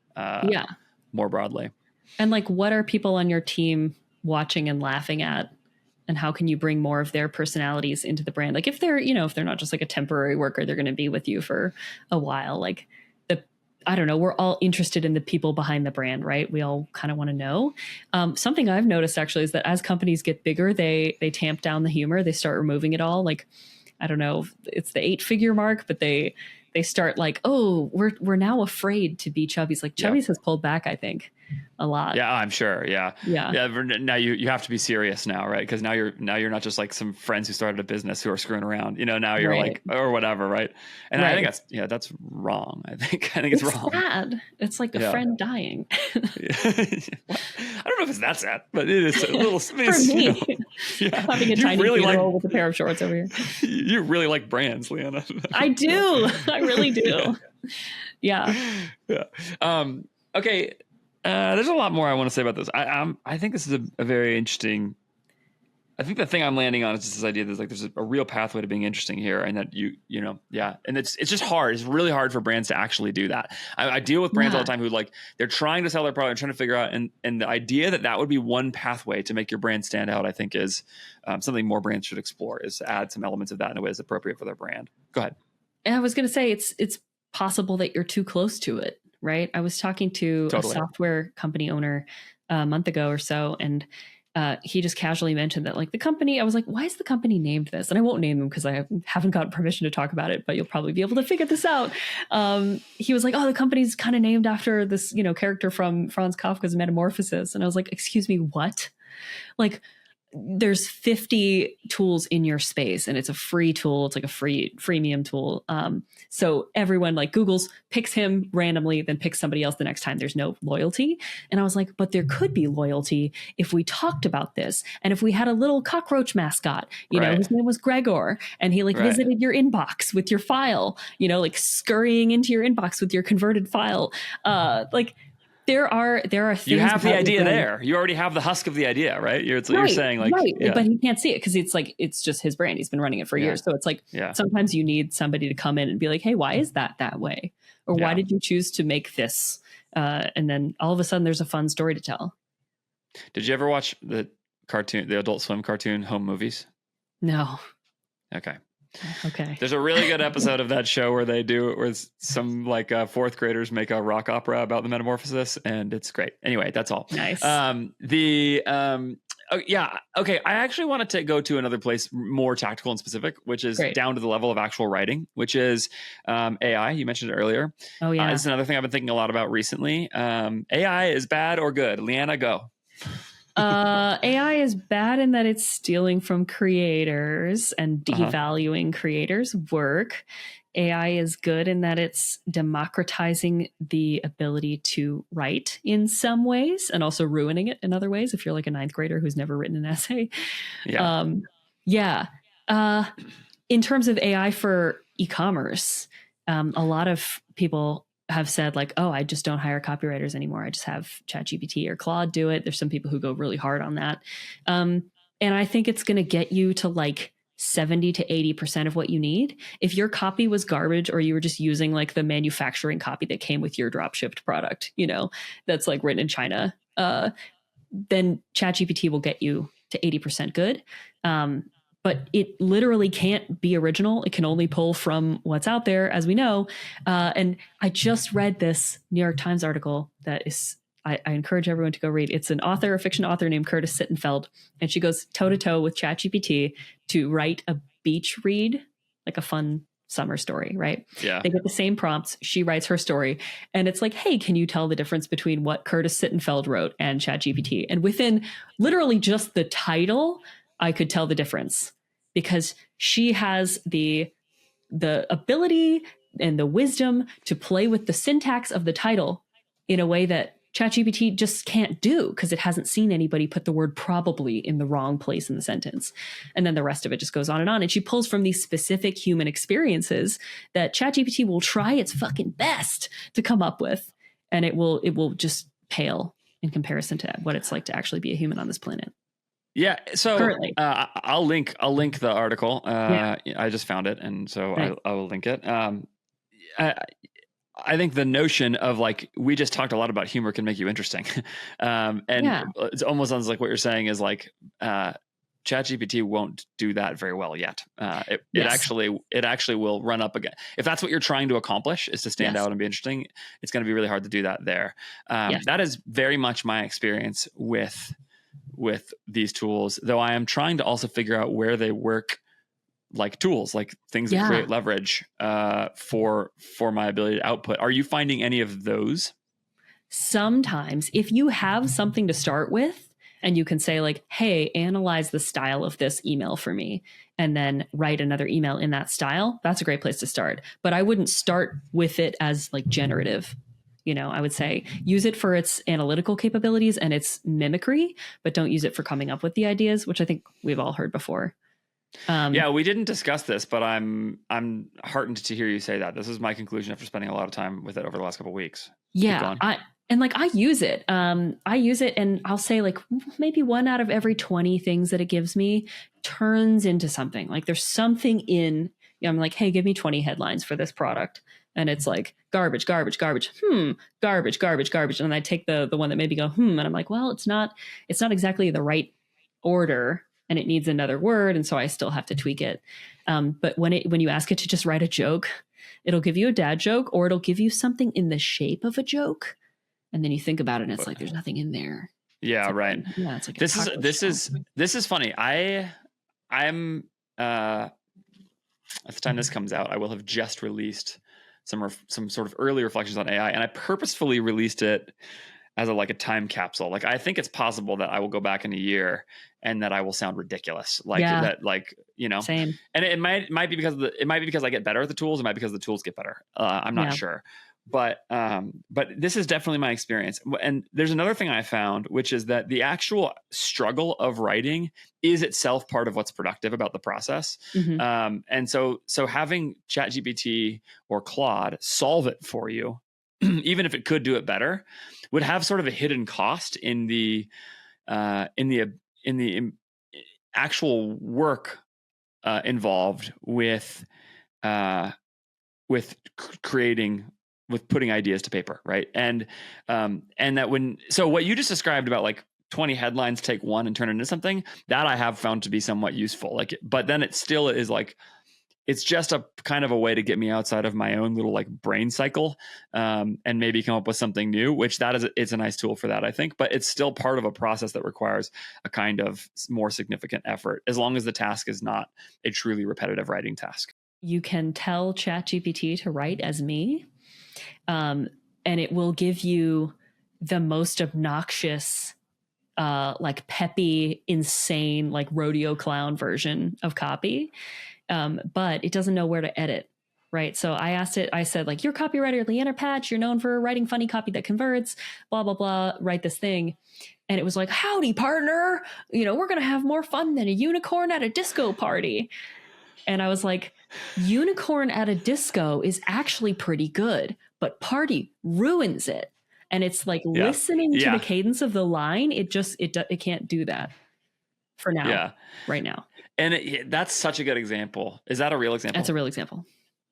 more broadly. And like, what are people on your team watching and laughing at? And how can you bring more of their personalities into the brand? Like if they're, if they're not just like a temporary worker, they're going to be with you for a while. Like I don't know, we're all interested in the people behind the brand, right? We all kind of want to know. Something I've noticed actually is that as companies get bigger, they tamp down the humor. They start removing it all. Like, I don't know, it's the 8-figure mark, but they start like, oh, we're now afraid to be Chubby's. Like Chubby's has pulled back, I think, a lot. Yeah, I'm sure. Yeah. Yeah. Now you have to be serious now, right? Because now you're not just like some friends who started a business who are screwing around. Now you're like, or whatever, right? And I think that's wrong. I think it's wrong. Sad. It's like a friend dying. I don't know if it's that sad, but it is a little. For me, having a tiny funeral with a pair of shorts over here. You really like brands, Lianna. I do. I really do. Yeah. Okay. There's a lot more I want to say about this. I think this is a very interesting. I think the thing I'm landing on is just this idea that there's a real pathway to being interesting here, and that and it's just hard. It's really hard for brands to actually do that. I deal with brands all the time who they're trying to sell their product, trying to figure out, and the idea that would be one pathway to make your brand stand out, I think is something more brands should explore, is to add some elements of that in a way that's appropriate for their brand. Go ahead. And I was going to say it's possible that you're too close to it. Right. I was talking to a software company owner a month ago or so, and he just casually mentioned that like the company, I was like, why is the company named this? And I won't name them because I haven't gotten permission to talk about it, but you'll probably be able to figure this out. He was like, oh, the company's kind of named after this, character from Franz Kafka's Metamorphosis. And I was like, excuse me, what? Like, there's 50 tools in your space, and it's a free tool. It's like a freemium tool. So everyone like Google's picks him randomly, then picks somebody else the next time. There's no loyalty. And I was like, but there could be loyalty if we talked about this. And if we had a little cockroach mascot, his name was Gregor, and he visited your inbox with your file, like scurrying into your inbox with your converted file. There are things. You have the idea there. You already have the husk of the idea, right? You're saying like, but he can't see it because it's just his brand. He's been running it for years. So it's like sometimes you need somebody to come in and be like, hey, why is that way? Or why did you choose to make this? And then all of a sudden there's a fun story to tell. Did you ever watch the Adult Swim cartoon Home Movies? No. Okay. There's a really good episode of that show where they do it with some fourth graders make a rock opera about the Metamorphosis, and it's great. Anyway, that's all. Nice. Okay. I actually wanted to go to another place more tactical and specific, which is down to the level of actual writing, which is AI. You mentioned it earlier. Oh yeah. This is another thing I've been thinking a lot about recently. AI is bad or good? Lianna, go. AI is bad in that it's stealing from creators and devaluing creators' work. AI is good in that it's democratizing the ability to write in some ways and also ruining it in other ways. If you're like a 9th grader who's never written an essay. In terms of AI for e-commerce, a lot of people have said like, oh, I just don't hire copywriters anymore. I just have ChatGPT or Claude do it. There's some people who go really hard on that. And I think it's going to get you to like 70 to 80% of what you need. If your copy was garbage, or you were just using like the manufacturing copy that came with your drop shipped product, you know, that's like written in China, then ChatGPT will get you to 80% good. But it literally can't be original. It can only pull from what's out there, as we know. And I just read this New York Times article that is, I encourage everyone to go read. It's an author, a fiction author named Curtis Sittenfeld, and she goes toe to toe with ChatGPT to write a beach read, like a fun summer story, right? Yeah. They get the same prompts. She writes her story, and it's like, hey, can you tell the difference between what Curtis Sittenfeld wrote and ChatGPT? And within literally just the title, I could tell the difference, because she has the ability and the wisdom to play with the syntax of the title in a way that ChatGPT just can't do, because it hasn't seen anybody put the word probably in the wrong place in the sentence. And then the rest of it just goes on. And she pulls from these specific human experiences that ChatGPT will try its fucking best to come up with. And it will just pale in comparison to what it's like to actually be a human on this planet. Yeah. So I'll link the article. Yeah. I just found it, and so Right. I will link it. I think the notion of like, we just talked a lot about humor can make you interesting. It almost sounds like what you're saying is like, ChatGPT won't do that very well yet. It actually will run up again. If that's what you're trying to accomplish, is to stand out and be interesting, it's going to be really hard to do that there. That is very much my experience with these tools, though I am trying to also figure out where they work like tools, like things that create leverage for my ability to output. Are you finding any of those? Sometimes, if you have something to start with and you can say like, hey, analyze the style of this email for me, and then write another email in that style, that's a great place to start. But I wouldn't start with it as like generative. You know, I would say use it for its analytical capabilities and its mimicry, but don't use it for coming up with the ideas, which I think we've all heard before. We didn't discuss this, but I'm heartened to hear you say that. This is my conclusion after spending a lot of time with it over the last couple of weeks. Yeah, I use it. I use it, and I'll say like maybe 1 out of every 20 things that it gives me turns into something. Like there's something in. I'm like, hey, give me 20 headlines for this product. And it's like garbage, garbage, garbage, garbage, garbage, garbage. And then I take the one that maybe go, and I'm like, well, it's not exactly the right order, and it needs another word. And so I still have to tweak it. But when you ask it to just write a joke, it'll give you a dad joke, or it'll give you something in the shape of a joke. And then you think about it and it's like, there's nothing in there. Yeah. Like, right. Yeah. It's like, this is funny. I'm at the time this comes out, I will have just released some sort of early reflections on AI, and I purposefully released it as a time capsule. Like, I think it's possible that I will go back in a year and that I will sound ridiculous. Same. And it might be because I get better at the tools. It might be because the tools get better. I'm not sure. But this is definitely my experience. And there's another thing I found, which is that the actual struggle of writing is itself part of what's productive about the process. Mm-hmm. And so having ChatGPT or Claude solve it for you, even if it could do it better, would have sort of a hidden cost in the actual work involved with creating, with putting ideas to paper, right? And that so what you just described about 20 headlines, take one and turn it into something, that I have found to be somewhat useful. But then it still is it's just a kind of a way to get me outside of my own little brain cycle, and maybe come up with something new, which it's a nice tool for that, I think. But it's still part of a process that requires a kind of more significant effort, as long as the task is not a truly repetitive writing task. You can tell ChatGPT to write as me, and it will give you the most obnoxious, peppy, insane, rodeo clown version of copy. But it doesn't know where to edit, right? So I asked it, I said, you're copywriter, Lianna Patch, you're known for writing funny copy that converts, blah, blah, blah, write this thing. And it was like, howdy, partner. We're going to have more fun than a unicorn at a disco party. And I was like, unicorn at a disco is actually pretty good, but party ruins it. And it's listening to the cadence of the line. It can't do that for now, right now. And that's such a good example. Is that a real example? That's a real example.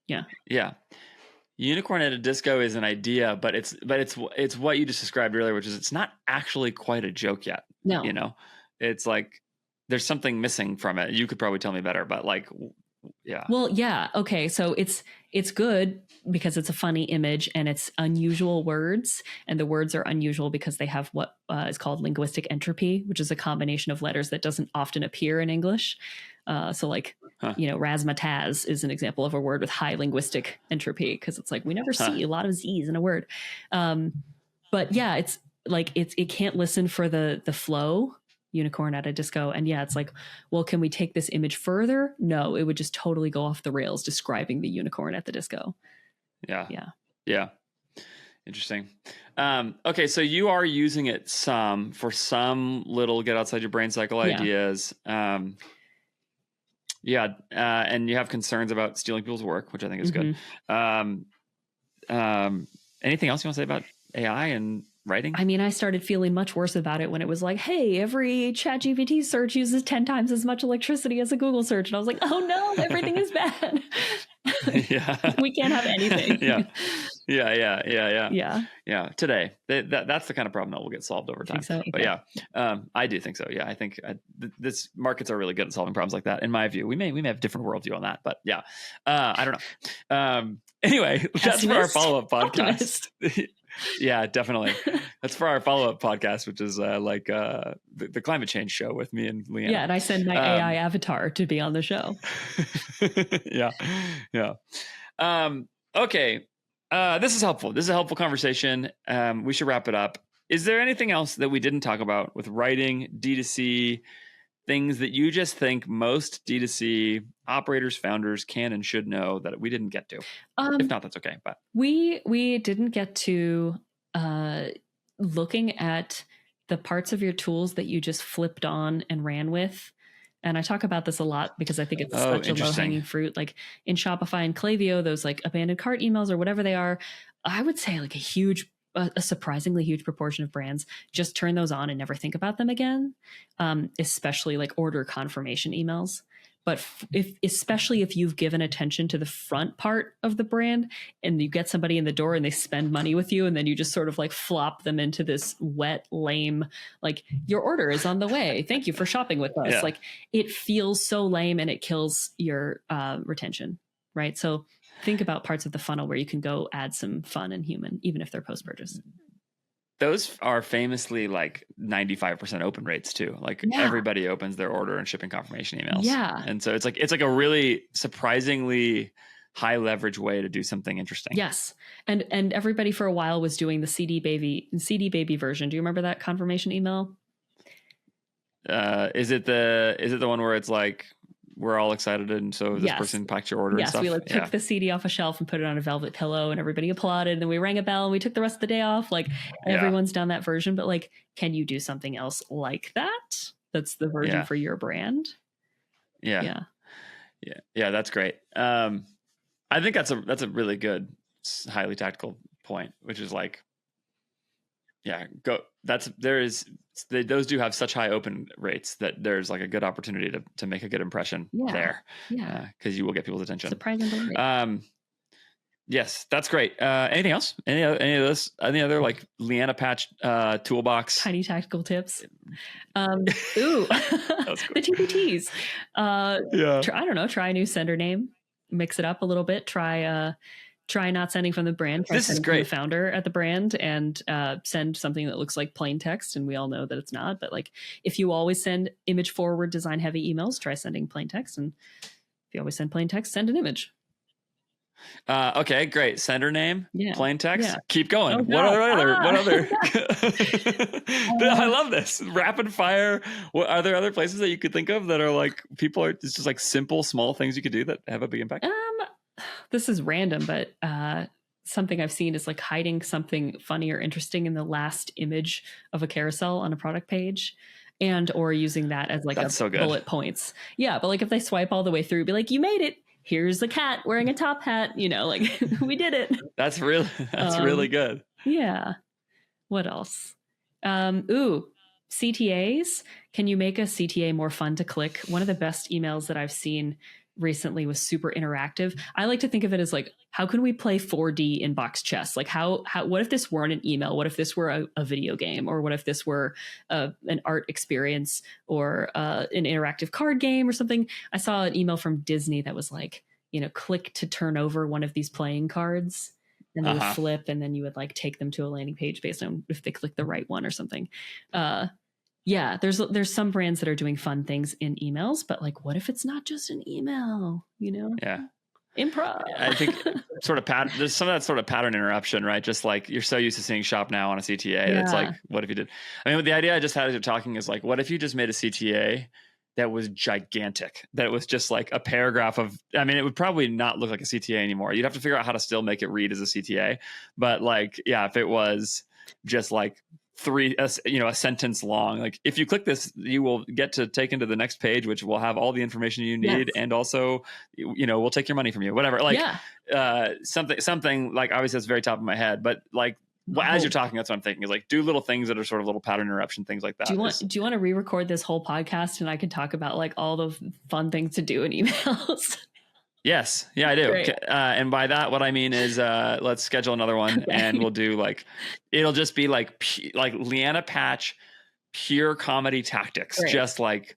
Yeah. Yeah. Unicorn at a disco is an idea, but it's what you just described earlier, which is it's not actually quite a joke yet. No. You know, it's like there's something missing from it. You could probably tell me better, but like, yeah. Well, yeah. Okay. So it's good because it's a funny image and it's unusual words, and the words are unusual because they have what is called linguistic entropy, which is a combination of letters that doesn't often appear in English. So like, razzmatazz is an example of a word with high linguistic entropy because it's like we never see a lot of Z's in a word. But yeah, it's like it can't listen for the flow. Unicorn at a disco. And yeah, it's like, well, can we take this image further? No, it would just totally go off the rails describing the unicorn at the disco. Yeah. Interesting. Okay, so you are using it for some little get outside your brain cycle ideas. And you have concerns about stealing people's work, which I think is good. Anything else you want to say about AI and writing? I mean, I started feeling much worse about it when it was like, hey, every ChatGPT search uses 10 times as much electricity as a Google search. And I was like, oh no, everything is bad. We can't have anything. Yeah. Today, that's the kind of problem that will get solved over time. So? But I do think so. Yeah, I think this markets are really good at solving problems like that. In my view, we may have different worldview on that, but yeah, I don't know. Anyway, that's for our follow-up podcast. Yeah, definitely. That's for our follow-up podcast, which is the climate change show with me and Lianna. Yeah, and I send my AI avatar to be on the show. Yeah. Okay. This is helpful. This is a helpful conversation. We should wrap it up. Is there anything else that we didn't talk about with writing, D2C, things that you just think most D2C operators, founders can and should know that we didn't get to? If not, that's okay. But we didn't get to looking at the parts of your tools that you just flipped on and ran with. And I talk about this a lot because I think it's such a low-hanging fruit. Like in Shopify and Klaviyo, those like abandoned cart emails or whatever they are, I would say like a surprisingly huge proportion of brands just turn those on and never think about them again, especially like order confirmation emails. But especially if you've given attention to the front part of the brand and you get somebody in the door and they spend money with you and then you just sort of like flop them into this wet, lame, like your order is on the way. Thank you for shopping with us. Yeah. Like it feels so lame and it kills your retention, right? So think about parts of the funnel where you can go add some fun and human, even if they're post-purchase. Those are famously like 95% open rates too. Like everybody opens their order and shipping confirmation emails. Yeah. And so it's like a really surprisingly high leverage way to do something interesting. Yes. And everybody for a while was doing the CD baby version. Do you remember that confirmation email? Is it the one where it's like, we're all excited and so this person packed your order and stuff? Yes, we like took the CD off a shelf and put it on a velvet pillow and everybody applauded and then we rang a bell and we took the rest of the day off. Like everyone's done that version, but like, can you do something else like that? That's the version for your brand. Yeah, that's great. I think that's a really good, highly tactical point, which is like, those do have such high open rates that there's like a good opportunity to make a good impression there. Yeah. Because you will get people's attention. Surprisingly. Yes, that's great. Anything else? Any other like Lianna Patch toolbox? Tiny tactical tips. Ooh, the TPTs. I don't know. Try a new sender name. Mix it up a little bit. Try not sending from the brand. This is great. From the founder at the brand and send something that looks like plain text. And we all know that it's not. But like if you always send image forward, design heavy emails, try sending plain text. And if you always send plain text, send an image. Okay, great. Sender name, plain text. Yeah. Keep going. Oh, what other? I love this rapid fire. Are there other places that you could think of that are like it's just like simple, small things you could do that have a big impact? This is random, but something I've seen is like hiding something funny or interesting in the last image of a carousel on a product page and or using that as like bullet points. Yeah, but like if they swipe all the way through, be like, you made it. Here's a cat wearing a top hat, like we did it. That's really good. Yeah. What else? CTAs, can you make a CTA more fun to click? One of the best emails that I've seen recently was super interactive. I like to think of it as like, how can we play 4D inbox chess? Like what if this weren't an email? What if this were a video game? Or what if this were an art experience or an interactive card game or something? I saw an email from Disney that was like, click to turn over one of these playing cards. And they would flip, and then you would like take them to a landing page based on if they click the right one or something. Yeah, there's some brands that are doing fun things in emails, but like, what if it's not just an email? Yeah, improv. I think there's some of that sort of pattern interruption, right? Just like you're so used to seeing shop now on a CTA. It's like, what if you did? I mean, the idea I just had as you're talking is like, what if you just made a CTA that was gigantic, that was just like a paragraph of, I mean, it would probably not look like a CTA anymore. You'd have to figure out how to still make it read as a CTA. But like, yeah, if it was just like a sentence long, like if you click this, you will get to take into the next page, which will have all the information you need. And also, we'll take your money from you, whatever. Like something like, obviously that's very top of my head, but like, as you're talking, that's what I'm thinking is like, do little things that are sort of little pattern interruption, things like that. Do you want to re-record this whole podcast and I can talk about like all the fun things to do in emails? Yes. Yeah, I do. And by that, what I mean is, let's schedule another one and we'll do like, it'll just be like Lianna Patch, pure comedy tactics. Great. Just like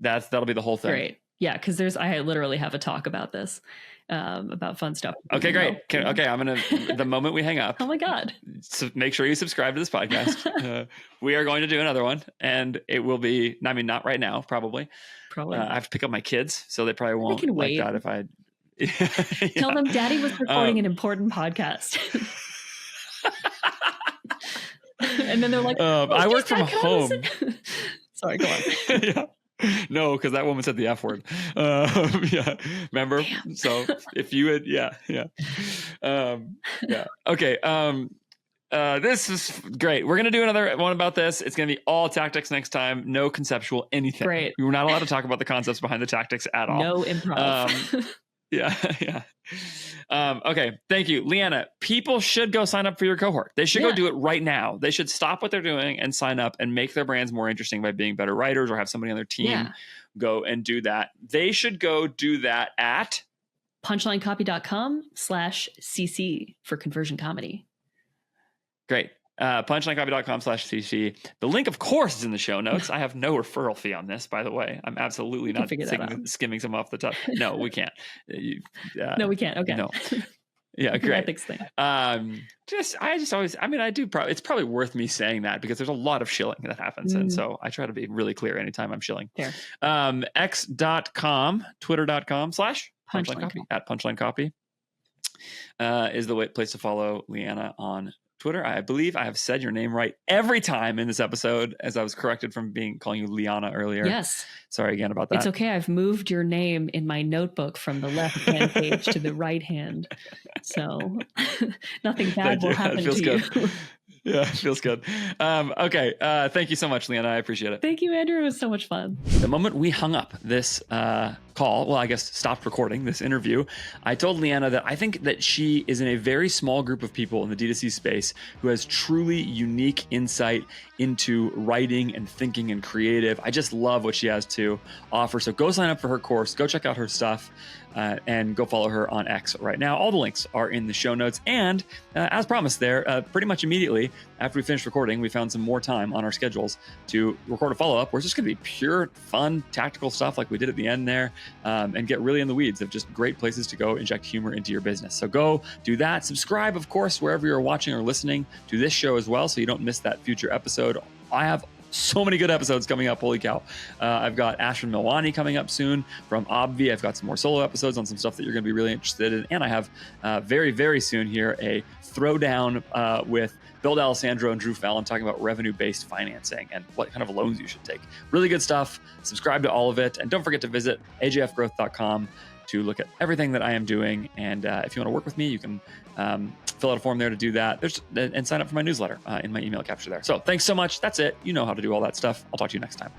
that'll be the whole thing. Great. Yeah. Cause I literally have a talk about this, about fun stuff. Okay, great. Okay. I'm going to, the moment we hang up. Oh my God. So make sure you subscribe to this podcast. We are going to do another one and it will be, I mean, not right now, probably. I have to pick up my kids, so they probably won't like that if I tell them Daddy was recording an important podcast. And then they're like, I work from home. Sorry, go on. Yeah. No, because that woman said the F word. Remember? Damn. So if you would, yeah. Okay. This is great. We're going to do another one about this. It's going to be all tactics next time. No conceptual anything. Great. We were not allowed to talk about the concepts behind the tactics at all. No improv. Yeah. Okay. Thank you, Lianna. People should go sign up for your cohort. They should go do it right now. They should stop what they're doing and sign up and make their brands more interesting by being better writers or have somebody on their team go and do that. They should go do that at punchlinecopy.com/cc for conversion comedy. Great. Punchlinecopy.com/cc. The link, of course, is in the show notes. I have no referral fee on this, by the way. I'm absolutely not skimming some off the top. No, we can't. No, we can't. Okay. No. Yeah, great. Ethics thing. I do probably, it's probably worth me saying that because there's a lot of shilling that happens. And so I try to be really clear anytime I'm shilling. X.com, twitter.com/Punchline Copy at Punchline Copy is the place to follow Lianna on Twitter. I believe I have said your name right every time in this episode, as I was corrected from calling you Lianna earlier. Yes. Sorry again about that. It's okay. I've moved your name in my notebook from the left-hand page to the right hand. So nothing bad will happen to you. Yeah, it feels good. Okay. Thank you so much, Lianna. I appreciate it. Thank you, Andrew. It was so much fun. The moment we hung up this stopped recording this interview, I told Lianna that I think that she is in a very small group of people in the D2C space who has truly unique insight into writing and thinking and creative. I just love what she has to offer. So go sign up for her course, go check out her stuff, and go follow her on X right now. All the links are in the show notes. And as promised there, pretty much immediately after we finished recording, we found some more time on our schedules to record a follow-up where it's just going to be pure, fun, tactical stuff like we did at the end there, and get really in the weeds of just great places to go inject humor into your business. So go do that. Subscribe, of course, wherever you're watching or listening to this show as well, so you don't miss that future episode. I have so many good episodes coming up. Holy cow. I've got Ashwin Milwani coming up soon from Obvi. I've got some more solo episodes on some stuff that you're going to be really interested in. And I have very, very soon here a throwdown with Bill D'Alessandro and Drew Fallon talking about revenue-based financing and what kind of loans you should take. Really good stuff. Subscribe to all of it. And don't forget to visit ajfgrowth.com to look at everything that I am doing. And if you want to work with me, you can fill out a form there to do that. And sign up for my newsletter in my email capture there. So thanks so much. That's it. You know how to do all that stuff. I'll talk to you next time.